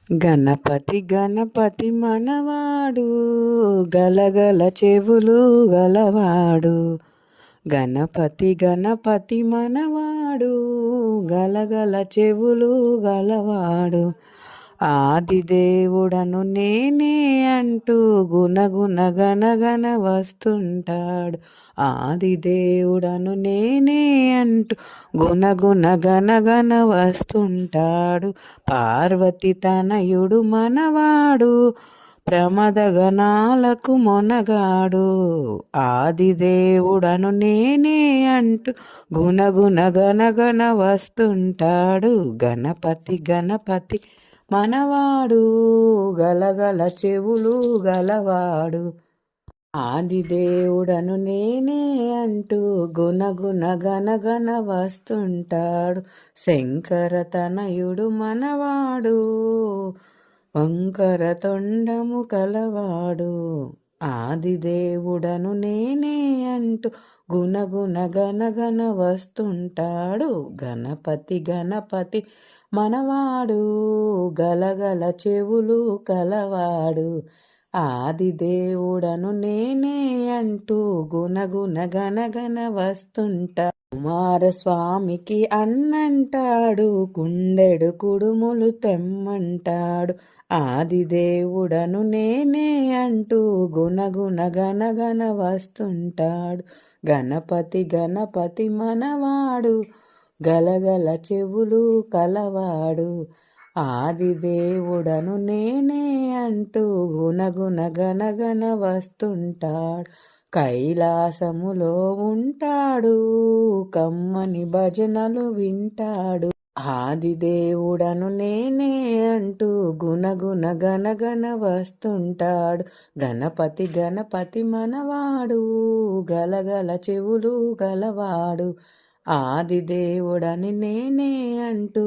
గణపతి గణపతి మనవాడు గలగల చెవులు గలవాడు. గణపతి గణపతి మనవాడు గలగల చెవులు గలవాడు. ఆది దేవుడను నేనే అంటూ గుణగుణ గనగన వస్తుంటాడు. ఆది దేవుడను నేనే అంటూ గుణగుణ గనగన వస్తుంటాడు. పార్వతి తనయుడు మనవాడు ప్రమదగణాలకు మొనగాడు. ఆది దేవుడను నేనే అంటూ గుణగుణ గనగన వస్తుంటాడు. గణపతి గణపతి మనవాడు గలగల చెవులు గలవాడు. ఆది దేవుడను నేనే అంటూ గుణగుణ గనగన వస్తుంటాడు. శంకర తనయుడు మనవాడు వంకర తొండము కలవాడు. ఆది దేవుడను నేనే అంటూ గుణగుణ గనగన వస్తుంటాడు. గణపతి గణపతి మనవాడు గలగల చెవులు కలవాడు. ఆది దేవుడను నేనే అంటూ గుణగుణ గనగన వస్తుంటా. కుమారస్వామికి అన్నంటాడు కుండెడు కుడుములు తెమ్మంటాడు. ఆది దేవుడను నేనే అంటూ గుణగుణ గనగన వస్తుంటాడు. గణపతి గణపతి మనవాడు గలగల చెవులు కలవాడు. ఆది దేవుడను నేనే అంటూ గుణగుణ గనగన వస్తుంటాడు. కైలాసములో ఉంటాడు కమ్మని భజనలు వింటాడు. ఆది దేవుడను నేనే అంటూ గుణగుణ గనగన వస్తుంటాడు. గణపతి గణపతి మనవాడు గలగల చెవులు గలవాడు. ఆది దేవుడని నేనే అంటూ